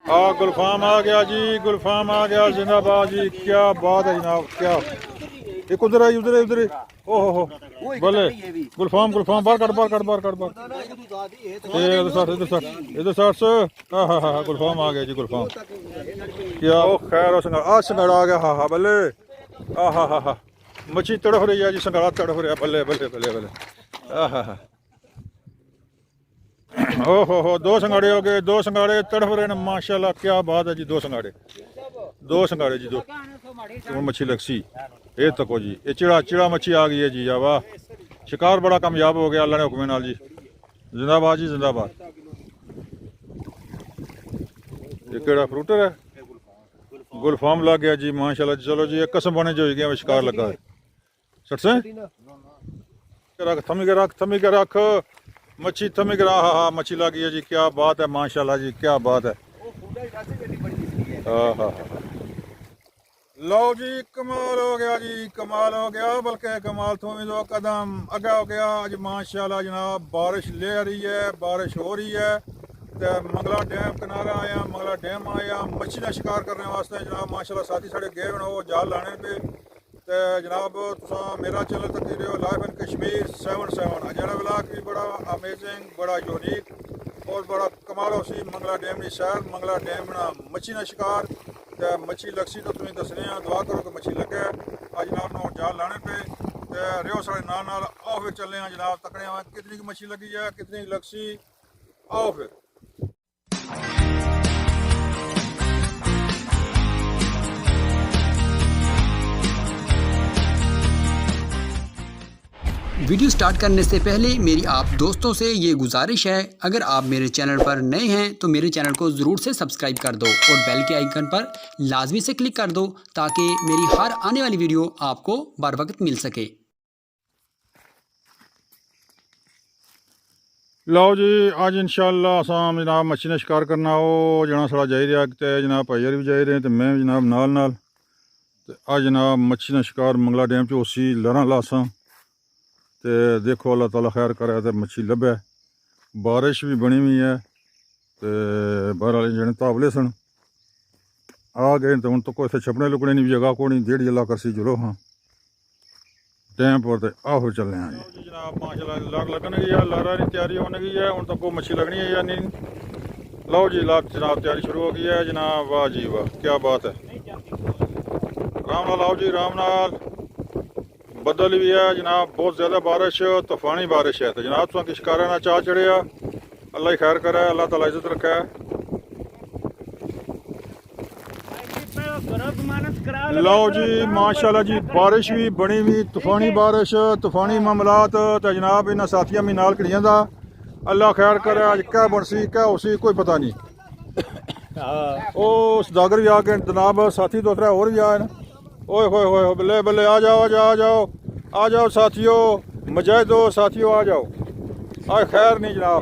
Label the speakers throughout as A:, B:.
A: गुलफाम आ गया जी, गुलफाम आ गया जिंदाबाद जी। क्या बात है जनाब, क्या एक उधर है, उधर है, उधर है। ओहो हो बोले गुलफाम, गुलफाम बाहर कट, बाहर कट, बाहर कट, बाहर इधर साठ, इधर साठ, इधर साठ से। हाँ हाँ हाँ, गुलफाम आ गया जी, गुलफाम। क्या ओ खैर हो संगाड़ा, आ संगाड़ा आ गया। हाँ हाँ बल्ले, हाँ हाँ हाँ हाँ, मच्छी तड़फ रही है जी, संगाड़ा तड़फ रहा, बल्ले बल्ले बल्ले बल्ले। हाँ हाँ हाँ, ओहो दो संगाड़े हो गए, दो संगाड़े तड़फ रहे हैं माशाल्लाह। क्या बात है जी, दो संगाड़े, दो संगाड़े जी, दो मच्छी लक्सी। ये तको जी, ये चिड़ा चिड़ा मच्छी आ गई है जी। वाह, शिकार बड़ा कामयाब हो गया अल्लाह ने हुक्म नाल जी। जिंदाबाद जी, जिंदाबाद। ये केड़ा फ्रूटर है? गुलफाम लग गया जी माशाल्लाह। चलो जी, एक कसम बने जो हो गया शिकार लगा है। सट से रख, थमी के रख, थमी के रख मच्छी, थमी के। हाँ हाँ, मच्छी लग गई है जी। क्या बात है माशाल्लाह जी, क्या बात है। हाँ हाँ हाँ, लो जी, कमाल हो गया जी, कमाल हो गया। बल्कि कमाल तो दो कदम आगे हो गया आज माशाल्लाह जनाब। बारिश ले रही है, बारिश हो रही है। तो मंगला डैम किनारा आया, मंगला डैम आया मच्छी का शिकार करने वास्ते जनाब। माशाल्लाह साथी साढ़े गए हो जाल लाने पे। तो जनाब तुसा मेरा चैनल तक रहे हो लाइव इन कश्मीर 77। अजड़ा व्लॉग भी बड़ा अमेजिंग, बड़ा यूनिक और बड़ा कमाल हो सी। मंगला डैम की सैर, मंगला डैम ना मच्छी का शिकार। तो मच्छी लग्सी तो तुम्हें दसने, दुआ करो कि मच्छी लगे अज जनाब ना जाल लाने पे। तो रहो साढ़े नाल, आओ फिर चलने जनाब, तकने कितनी की मच्छी लगी है, कितनी लग्सी। आओ फिर।
B: वीडियो स्टार्ट करने से पहले मेरी आप दोस्तों से ये गुजारिश है, अगर आप मेरे चैनल पर नए हैं तो मेरे चैनल को ज़रूर से सब्सक्राइब कर दो और बेल के आइकन पर लाजमी से क्लिक कर दो ताकि मेरी हर आने वाली वीडियो आपको बर वक्त मिल सके।
A: लो जी, आज इंशाअल्लाह असां जनाब मच्छी ने शिकार करना हो जना साढ़ा जाई रहा। तो जनाब भाई भी जाई रहे तो मैं जनाब नाल नाल। तो अज जनाब मच्छी ने शिकार मंगला डैम च उसी लहरां लासां। तो देखो अल्लाह ताला खैर करे तो मच्छी लभे। बारिश भी बनी हुई है। तो बाहर वाले जने तावले सन आ गए तो हूँ तो कोई इतने छपने लुकने नहीं जगह को नहीं, डेढ़ जला करसी चलो हाँ डैम पर। तो आओ चलने हैं जी जनाब। माशाल्लाह लाग लगन गई है, लारा की तैयारी होने गई है। हूँ तक को मच्छी लगनी है या नहीं। लो जी लाग जनाब, तैयारी शुरू हो गई है जनाब। वाह जी वाह, क्या बात है। राम नाल आओ जी, राम नाल। बदल भी है जनाब, बहुत ज़्यादा बारिश, तूफानी बारिश है। तो जनाब तुम कि शिकारा ना चाह चढ़िया, अल्लाह ही खैर करे, अल्लाह ताला इज्जत रखे। लो जी माशाल्लाह जी, बारिश भी बनी हुई, तूफानी बारिश, तूफानी मामलात। तो जनाब इन्होंने साथियों में नाल खड़िया का अल्लाह खैर करे। अज क्या बनसी क्या उसी कोई पता नहीं। ओ सदागर भी आ गए जनाब, साथी दो त्रै और भी आए। ओए होए होए बल्ले बल्ले, आ जाओ आ जाओ आ जाओ आ जाओ साथियों, मुजाहिदो साथियों आ जाओ। आज खैर नहीं जनाब।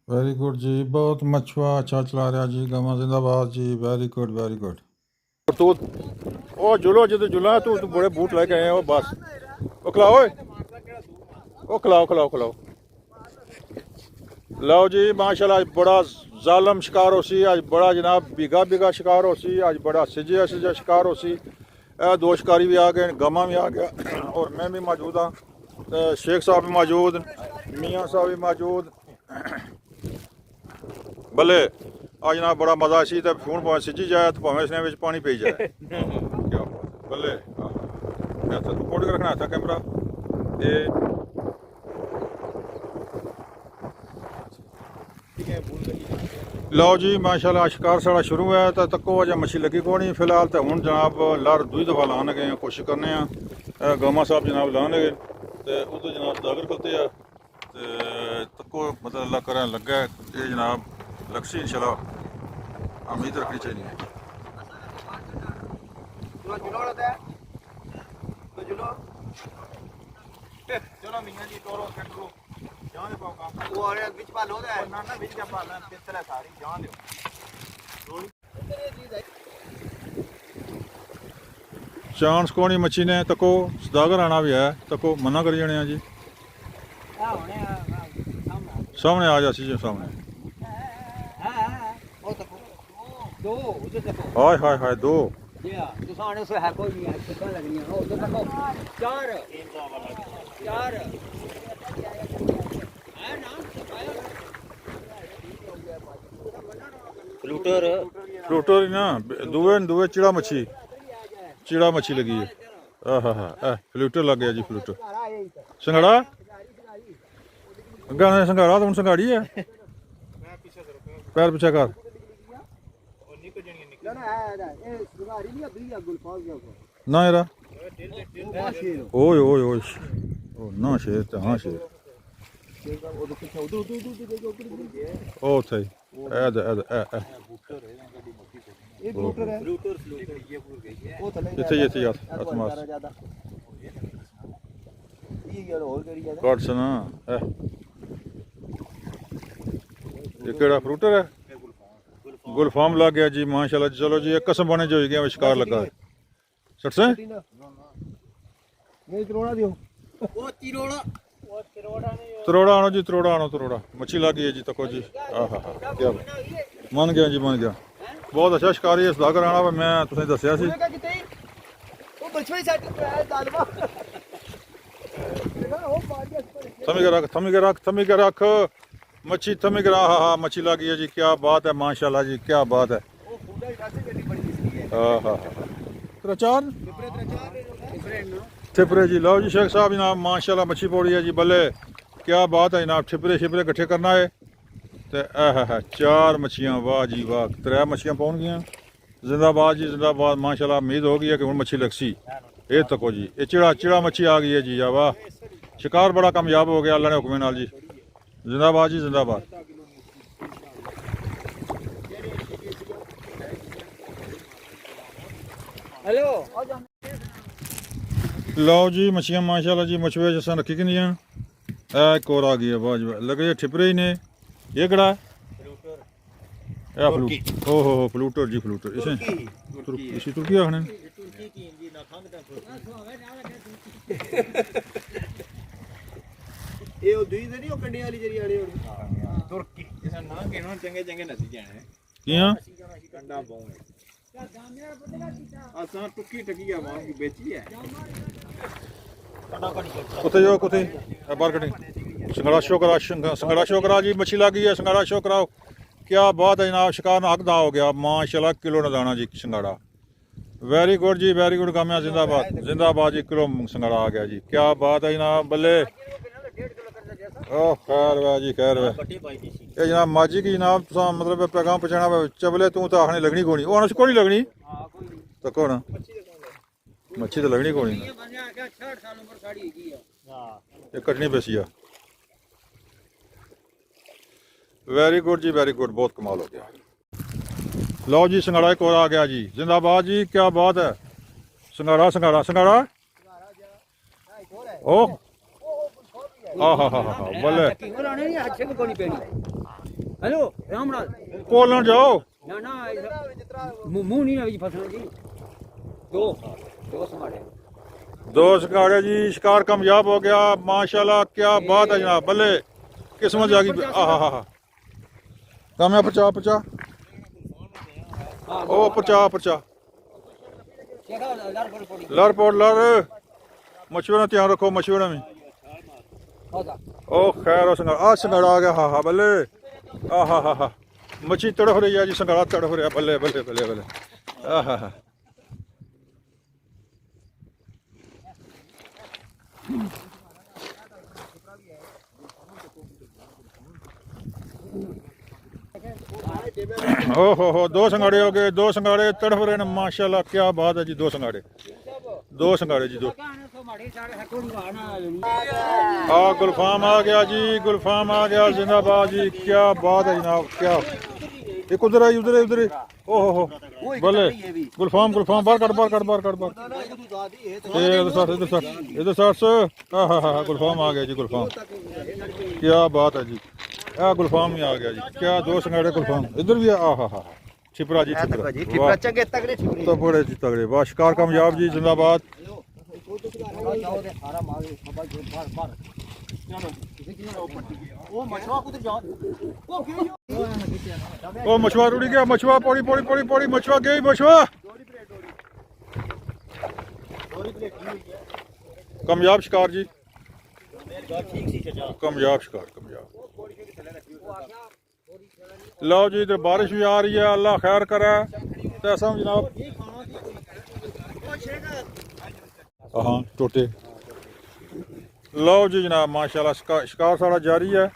A: वेरी गुड जी, बहुत मछुआ अच्छा चला रहा जी। गमा जिंदाबाद जी, वेरी गुड वेरी गुड। तू ओ जुलो जो जुला तू बड़े बूट लेके आए हो बस। ओ खिलाओ, ओ खिलाओ खिलाओ खिलाओ। लो जी माशाल्लाह बड़ा जालम शिकार हो सी आज, बड़ा जनाब बिगा बिगा शिकार हो सी आज, बड़ा सिजे सिजा शिकार हो सी। दो शिकारी भी आ गए, गमा भी आ गया और मैं भी मौजूद हाँ। शेख साहब भी मौजूद, मियाँ साहब भी मौजूद। भले आज जनाब बड़ा मजा सी। तो फोन भावें सिजी जाए तो भावें इसने पानी पी जाए। क्या भले तू फोटो रखना था कैमरा। लो जी माशाल्लाह शिकार साढ़ा शुरू है। तो तको अज मच्छी लगी को नहीं फिलहाल। तो हूँ जनाब लर दूई दफा लाने गए कोशिश करने। गौमा साहब जनाब लाने गए तो उधर जनाब दागर करते हैं। तो तको मतलब अल्लाह करें लगे ये जनाब लक्सी इंशाल्लाह उम्मीद रखनी चाहिए। चलो मियां जी तोरो कंट्रो जान दे पाओ वो और बीच पालो दे ना ना बीच क्या पालन कितने सारी जान दो। चांस कोनी मच्छी ने तको सदागर आना भी है। तको मना करी जाने जी सामने आ जा सी सामने।
B: दो उधर देखो
A: हाय हाय हाय दो
B: ये दुकान से है कोई नहीं है कितना लगनी है उधर देखो चार चार है ना
C: फ्लूटर
A: फ्लूटर ही ना दुए चिड़ा मच्छी लगी है आहा फ्लूटर लग गया जी फ्लूटर संघाड़ा गाने संघाड़ा तो संघाड़ी है पैर पीछे कर ना यार ओए ओए ओए ओ ना शेर ते हाँ शेर ओ थे ਇੱਥੇ ਯਾਰ ਅਤਮਾਸ ਕੱਟ ਸਨਾ ਇਹ ਕਿਹੜਾ ਫਰੂਟਰ ਹੈ ਗੁਲਫਾਮ ਲੱਗ ਗਿਆ ਜੀ ਮਾਸ਼ਾਅੱਲਾ ਚਲੋ ਜੀ ਇੱਕ ਕਿਸਮ ਬਣੇ ਜੋ ਹੋ ਗਿਆ ਵਿਸ਼ਕਾਰ ਲੱਗਾ ਸੱਟਸੇ
C: ਨਹੀਂ ਤਰੋੜਾ ਦਿਓ ਉਹ
A: ਤਰੋੜਾ ਆਣੋ ਜੀ ਤਰੋੜਾ ਮੱਛੀ ਲੱਗ ਗਈ ਹੈ ਜੀ ਤੱਕੋ ਜੀ ਆਹਾ ਕੀ ਮੰਨ ਗਿਆ ਜੀ ਮੰਨ ਗਿਆ ਬਹੁਤ ਅੱਛਾ ਸ਼ਿਕਾਰੀ ਹੈ ਸਦਾਗਰ ਆਣਾ ਮੈਂ ਤੁਸੀਂ ਦੱਸਿਆ ਸੀ
C: ਉਹ ਬਚਵਾਈ ਸੈੱਟ ਕਰਾਇਆ ਦਾਲਵਾ
A: थमी के रख मच्छी थमी के हाँ हाँ मच्छी लगी है जी क्या बात है माशाल्लाह जी क्या बात है हाँ हाँ त्रचार ठिपरे जी लो जी शेख साहब जनाब माशाल्लाह मच्छी पौड़ी है जी बल्ले क्या बात है जनाब ठिपरे इकट्ठे करना है तो चार मच्छियाँ वाह जी वाह 3 मच्छियाँ पहुँच गई जिंदाबाद जी जिंदाबाद माशाल्लाह उम्मीद हो गई है कि हूँ मच्छी लगसी ये तको जी ये चिड़ा मच्छी आ गई है जी या वाह शिकार बड़ा कामयाब हो गया अल्लाह ने हुक्म नाल जी जिंदाबाद जी जिंदाबाद
B: हेलो
A: लो जी मच्छियाँ माशाल्लाह जी मछुए जैसा रखी कि नहीं एक और आ गई है वाह जी वाह लगे ठिपरे ही ने ये कड़ा ओहो फ्लूटर जी फ्लूटर इसे तुर्की आखने
C: ਇਹ ਉਹ ਦੂਈ ਤੇ ਨਹੀਂ ਉਹ ਕੰਡੇ ਵਾਲੀ ਜਿਹੜੀ ਆੜੀ ਤੁਰਕੀ ਜਿਸ ਨਾ ਕਿਹਨਾਂ ਚੰਗੇ ਨਸੀ ਜਾਣੇ
A: ਕਿਆਂ
C: ਕੰਡਾ ਪਾਉਣੇ ਅਸਾਂ ਟੁੱਕੀ ਟਕੀਆ ਮਾਂ ਕੀ ਵੇਚੀ ਹੈ
A: कुत्ते जो कुत्ते बाहर कटी संगड़ा शो करा जी मच्छी लग गई है संगड़ा शो कराओ क्या बात है जनाब शिकार ना हकदा हो गया माशाल्लाह किलो न दाना जी संगड़ा वेरी गुड जी वेरी गुड कामया जिंदाबाद जी किलो संगड़ा आ गया जी क्या बात है जनाब बल्ले ओ खैर वाह जी खैर वाह ये जनाब माजी की जनाब तुसा मतलब पैगाम पहुंचाना चबले तू तो आखने लगनी कोनी ओना को नहीं लगनी तो कौन मच्छी तो लगनी कोनी ये कटनी पैसी है वेरी गुड जी वेरी गुड बहुत कमाल हो गया लो जी संगाड़ा एक और आ गया जी जिंदाबाद जी क्या बात है संगाड़ा ओ हाँ बोले
B: हेलो रामलाल
A: कोल जाओ
B: ना मुंह नहीं है फसना जी दो संगाड़े
A: दो संगाड़े जी शिकार कामयाब हो गया माशाल्लाह क्या बात है जनाब बल्ले किस्मत जागी आहा कामयाब पचा ओ पचा लर मछुआरा ध्यान रखो मछुआरा में ओ खैर संगाड़ा आ गया हाँ बल्ले आहा मच्छी तड़फ रही है जी संगाड़ा तड़फ रहा बल्ले आहा ओहो 2 संगाड़े हो गए 2 संगाड़े तड़फ रहे हैं माशाल्लाह क्या बात है जी 2 संगाड़े जी 2 गुलफाम आ गया जी गुलफाम आ गया जिंदाबाद जी क्या बात है जनाब क्या एक उधर है उधर ओहो बोले गुलफाम बाहर कट इधर साठ हाँ गुलफाम आ गया जी गुलफाम क्या बात है जी गुलफाम ही आ गया जी क्या 2 संगाड़े गुलफाम इधर भी हाँ छिपरा जी छिपरा
C: चंगे तगड़े
A: तो बड़े जी तगड़े वाह शिकार कामयाब जी जिंदाबाद
C: ਉਹ ਮਛਵਾ ਕੁੱਧਰ ਜਾ ਉਹ ਕਿਉਂ
A: ਉਹ ਮਛਵਾ ਰੁੜ ਗਿਆ ਮਛਵਾ ਪੌੜੀ ਪੌੜੀ ਪੌੜੀ ਪੌੜੀ ਮਛਵਾ ਗਈ ਮਛਵਾ ਕਾਮਯਾਬ ਸ਼ਿਕਾਰ ਜੀ
C: ਠੀਕ ਸੀ ਚਾਚਾ
A: ਕਾਮਯਾਬ ਸ਼ਿਕਾਰ ਕਾਮਯਾਬ ਲਓ ਜੀ ਇਧਰ ਬਾਰਿਸ਼ ਵੀ ਆ ਰਹੀ ਹੈ ਅੱਲਾ ਖੈਰ ਕਰੇ ਤੇ ਸਮ ਜਨਾਬ ਹਾਂ ਟੋਟੇ ਲਓ ਜੀ ਜਨਾਬ ਮਾਸ਼ਾਅੱਲਾ ਸ਼ਿਕਾਰ ਸਾਡਾ ਜਾਰੀ ਹੈ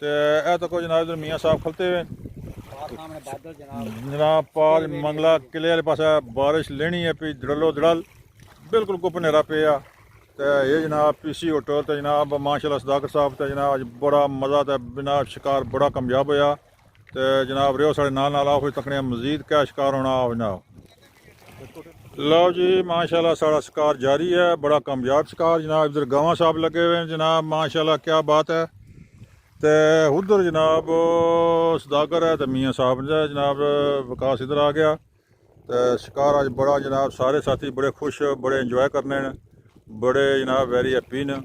A: ਤੇ ਇਹ ਤੱਕੋ ਜਨਾਬ ਇਧਰ ਮੀਆਂ ਸਾਹਿਬ ਖਲਤੇ ਹੋਏ जनाब पार मंगला किले वाले पास बारिश लेनी है पी दड़लो दड़ल बिल्कुल गुप नेरा पिया तो ये जनाब पीसी होटल तो जनाब माशाल्लाह सदाकर साहब तो जनाब अज बड़ा मज़ा तो बिना शिकार बड़ा कामयाब होया तो जनाब रियो साढ़े नाल आओ तकने मजीद क्या शिकार होना आओ जनाब लो जी माशाल्लाह साड़ा शिकार जारी है बड़ा कामयाब शिकार जनाब इधर गाँव साहब लगे हुए हैं जनाब माशाल्लाह क्या बात है तो उधर जनाब सदागर है तो मियाँ साहब ने जनाब विकास इधर आ गया तो शिकार अज बड़ा जनाब सारे साथी बड़े खुश बड़े इंजॉय करने न बड़े जनाब वेरी हैप्पी न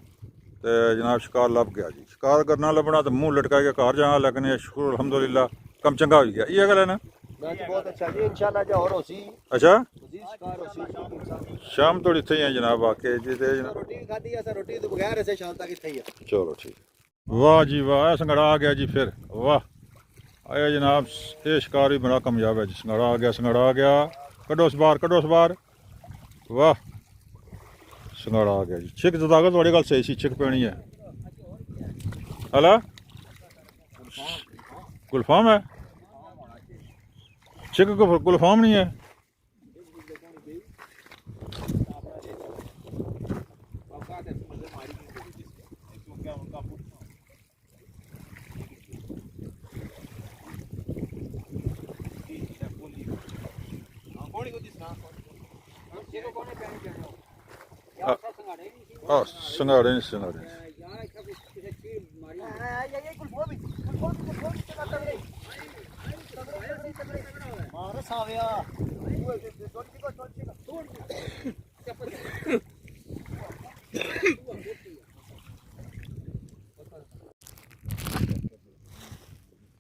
A: तो जनाब शिकार लभ गया जी शिकार करना लभना तो मुँह लटका के घर जाना लगने शुक्र अल्हम्दुलिल्लाह कम चंगा हो गया ये गल है ना
C: बहुत अच्छा जी इंशाल्लाह जो और होसी
A: अच्छा
C: शिकार होसी
A: शाम तो इत्थे ही है जनाब आके जी ते जनाब
C: रोटी खाधी है रोटी तो बगैर ऐसे शाम तक इत्थे ही है
A: चलो ठीक वाह जी वाह संगड़ा आ गया जी फिर वाह आया जनाब ये शिकार भी बड़ा कामयाब है जी संगड़ा आ गया कड्डो इस बार वाह संगड़ा आ गया जी छिक जदागत थोड़ी गल सही सी छिक पैनी है हला गुलफाम है छिक गुलफाम नहीं है संगाड़े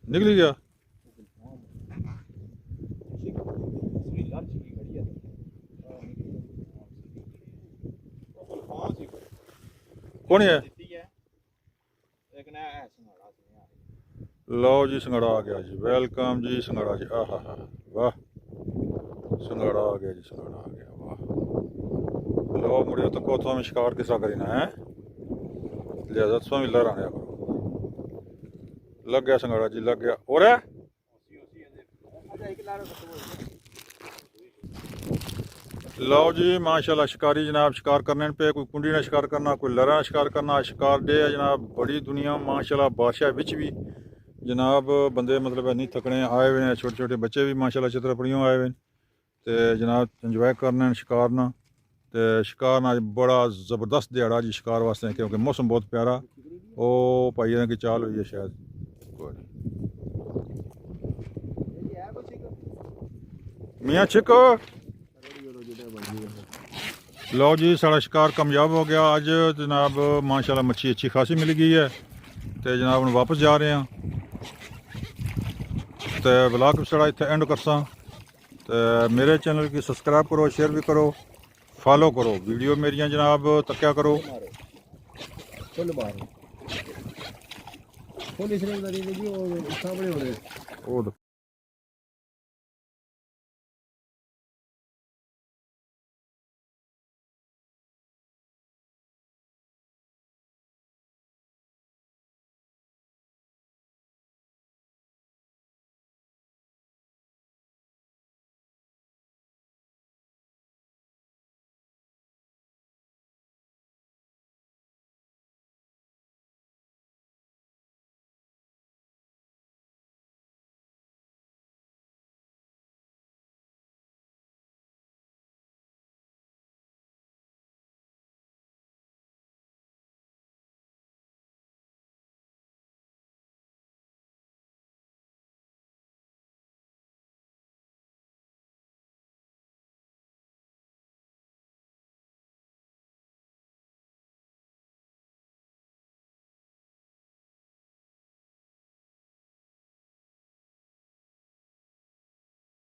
A: निकली गया कौन है लो जी संगड़ा आ गया जी वेलकम जी संगड़ा जी आहा हा वाह संगड़ा आ गया जी संगड़ा आ गया वाह लो मुड़ियो तो कोथों में शिकार किस तरह करीना है लिहाजा तुम भी लहराने करो लग गया संगड़ा जी लग गया और है लो जी माशाल्लाह शिकारी जनाब शिकार करने पे कोई कुंडी ने शिकार करना कोई लरा शिकार करना शिकार दे जनाब बड़ी दुनिया माशाल्लाह बादशाह बिच भी जनाब बंदे मतलब नहीं थकने आए हुए हैं छोटे छोटे बच्चे भी माशाल्लाह चित्रपड़ियों आए हुए तो जनाब इंजॉय करने शिकार ना तो शिकार ना बड़ा ज़बरदस्त दिहाड़ा जी शिकार वास्ते क्योंकि मौसम बहुत प्यारा ओ भाई की चाल हुई है शायद मियाँ छिको लो जी साड़ा शिकार कामयाब हो गया अज जनाब माशाल्लाह मच्छी अच्छी खासी मिल गई है तो जनाब हम वापस जा रहे हैं तो ब्लॉग भी साड़ा इत्थे एंड करसा तो मेरे चैनल की सब्सक्राइब करो शेयर भी करो फॉलो करो वीडियो मेरियां जनाब तक्या करो
C: फुल इसने बता दी जी वो सामने हो रहे